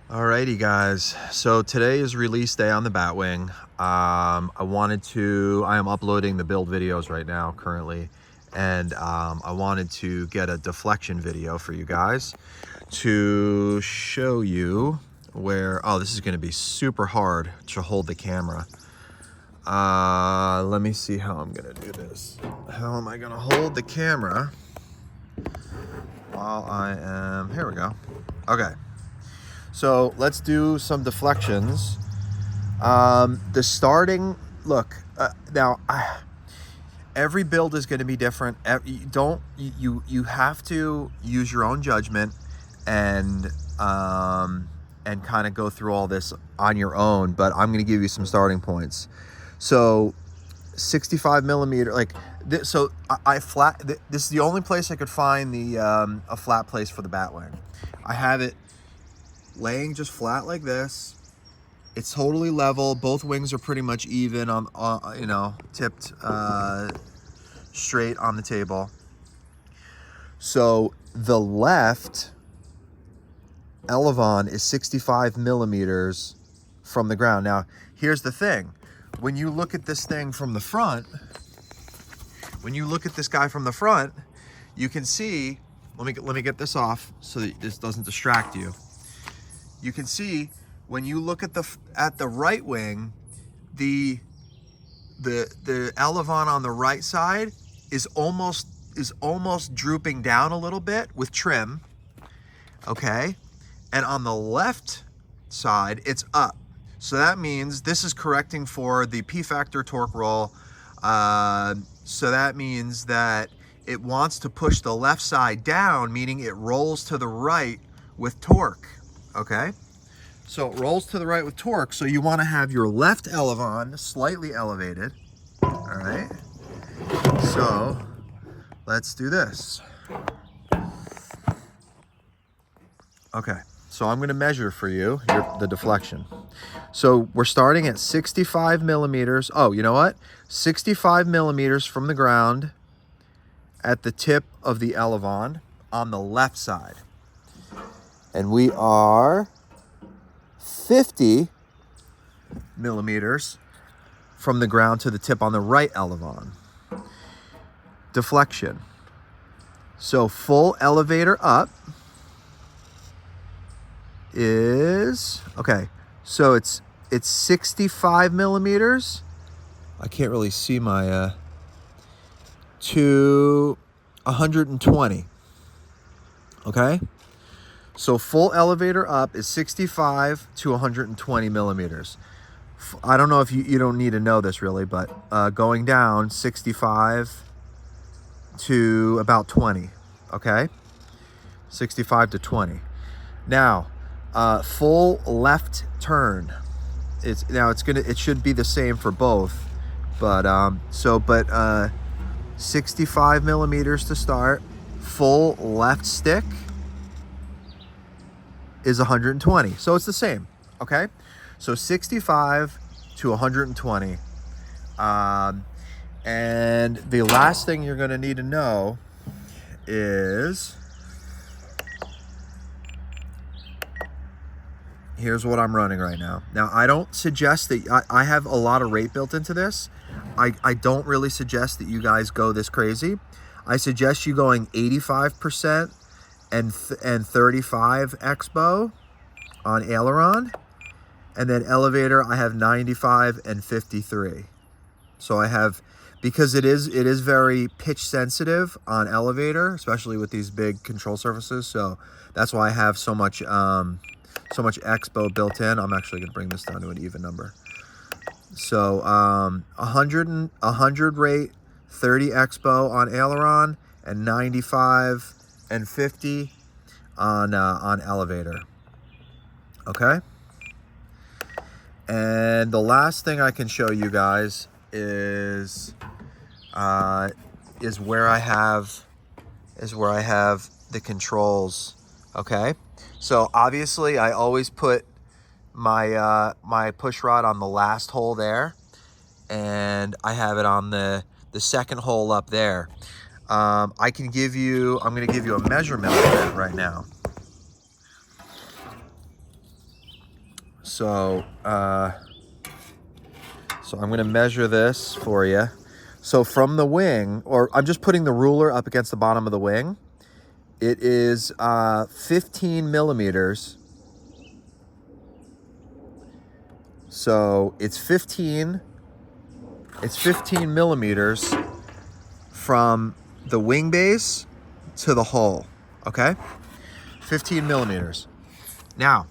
Alrighty guys, so today is release day on the Batwing. I am uploading the build videos right now currently, and I wanted to get a deflection video for you guys to show you where, oh, this is going to be super hard to hold the camera. Let me see how I'm going to do this. How am I going to hold the camera while here we go. Okay. So let's do some deflections. The starting, look, every build is going to be different. You have to use your own judgment and kind of go through all this on your own, but I'm going to give you some starting points. So 65 millimeter, like this, so this is the only place I could find a flat place for the Batwing. I have it laying just flat like this. It's totally level. Both wings are pretty much even on tipped straight on the table. So the left Elevon is 65 millimeters from the ground. Now, here's the thing. When you look at this thing from the front, when you look at this guy from the front, you can see, let me get this off so that this doesn't distract you. You can see when you look at the right wing, the Elevon on the right side is almost drooping down a little bit with trim, okay? And on the left side, it's up. So that means this is correcting for the P factor torque roll. So that means that it wants to push the left side down, meaning it rolls to the right with torque. Okay, so it rolls to the right with torque, so you want to have your left Elevon slightly elevated. All right, so let's do this. Okay, so I'm going to measure for you the deflection. So we're starting at 65 millimeters. Oh, you know what? 65 millimeters from the ground at the tip of the Elevon on the left side. And we are 50 millimeters from the ground to the tip on the right Elevon. Deflection. So full elevator up is, okay, so it's 65 millimeters. I can't really see my, to 120, okay? So full elevator up is 65 to 120 millimeters. I don't know if you don't need to know this really, but going down 65 to about 20, okay? 65 to 20. Now, full left turn. It should be the same for both, but 65 millimeters to start. Full left stick is 120, so it's the same. Okay, so 65 to 120. And the last thing you're going to need to know is, here's what I'm running right now. Now, I don't suggest that I have a lot of rate built into this. I don't really suggest that you guys go this crazy. I suggest you going 85% and 35 expo on aileron, and then elevator I have 95 and 53. So I have, because it is very pitch sensitive on elevator, especially with these big control surfaces. So that's why I have so much expo built in. I'm actually going to bring this down to an even number. So 100 rate, 30 expo on aileron, and 95 and 50 on elevator. Okay. And the last thing I can show you guys is where I have the controls. Okay. So obviously I always put my my push rod on the last hole there, and I have it on the second hole up there. I'm going to give you a measurement of that right now. So I'm going to measure this for you. So from the wing, or I'm just putting the ruler up against the bottom of the wing, it is 15 millimeters. So it's 15 millimeters from the wing base to the hull, okay? 15 millimeters. Now,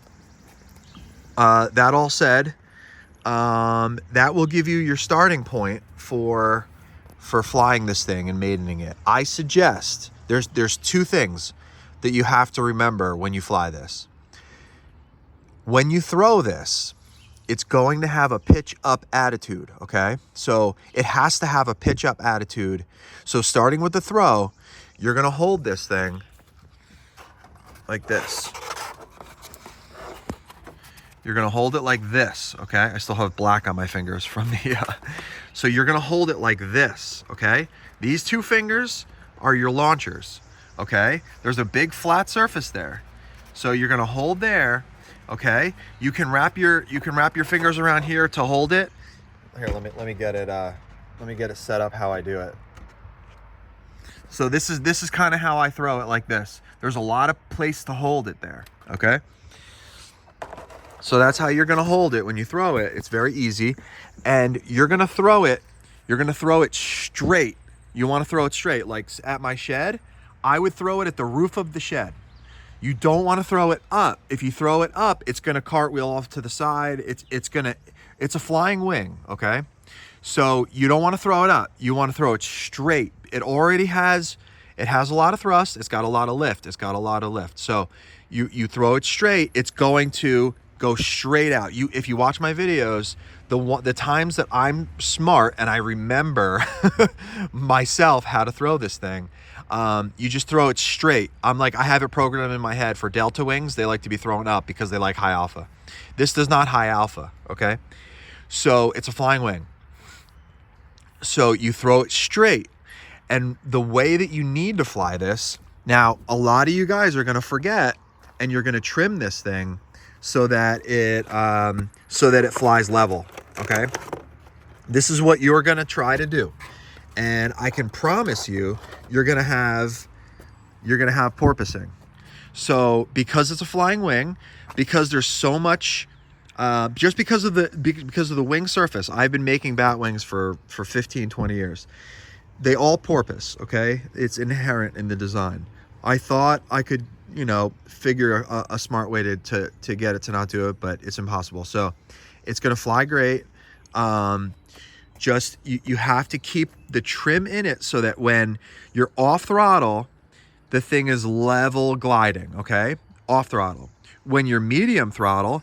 that all said, that will give you your starting point for flying this thing and maidening it. I suggest there's two things that you have to remember when you fly this. When you throw this, it's going to have a pitch up attitude, okay? So it has to have a pitch up attitude. So starting with the throw, you're gonna hold this thing like this. You're gonna hold it like this, okay? I still have black on my fingers from the, so you're gonna hold it like this, okay? These two fingers are your launchers, okay? There's a big flat surface there. So you're gonna hold there, okay? You can wrap your fingers around here to hold it. Here, let me get it set up how I do it. So this is kind of how I throw it, like this. There's a lot of place to hold it there, okay? So that's how you're gonna hold it when you throw it. It's very easy. And you're gonna throw it straight. You wanna throw it straight. Like at my shed, I would throw it at the roof of the shed. You don't wanna throw it up. If you throw it up, it's gonna cartwheel off to the side. It's a flying wing, okay? So you don't wanna throw it up. You wanna throw it straight. It has a lot of thrust. It's got a lot of lift. So you throw it straight, it's going to go straight out. If you watch my videos, the times that I'm smart and I remember myself how to throw this thing, you just throw it straight. I have it programmed in my head for delta wings. They like to be thrown up because they like high alpha. This does not high alpha, okay? So it's a flying wing. So you throw it straight. And the way that you need to fly this, now a lot of you guys are gonna forget and you're gonna trim this thing so that it flies level, okay? This is what you're gonna try to do. And I can promise you, you're gonna have porpoising. So because it's a flying wing, because there's so much, just because of the wing surface, I've been making bat wings for 15, 20 years. They all porpoise, okay? It's inherent in the design. I thought I could, figure a smart way to get it to not do it, but it's impossible. So it's gonna fly great. Just, you have to keep the trim in it so that when you're off throttle, the thing is level gliding, okay? Off throttle. When you're medium throttle,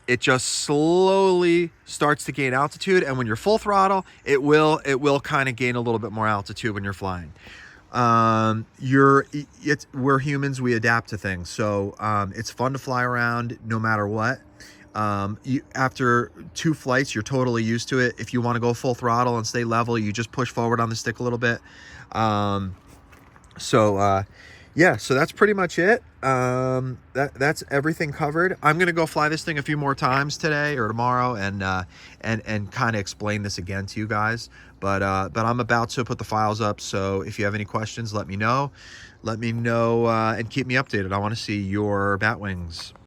it just slowly starts to gain altitude, and when you're full throttle, it will kind of gain a little bit more altitude when you're flying. We're humans, we adapt to things, so it's fun to fly around no matter what. After 2 flights, you're totally used to it. If you want to go full throttle and stay level, you just push forward on the stick a little bit. Yeah, so that's pretty much it. That's everything covered. I'm gonna go fly this thing a few more times today or tomorrow and kind of explain this again to you guys. But I'm about to put the files up, so if you have any questions, let me know. And keep me updated. I want to see your bat wings.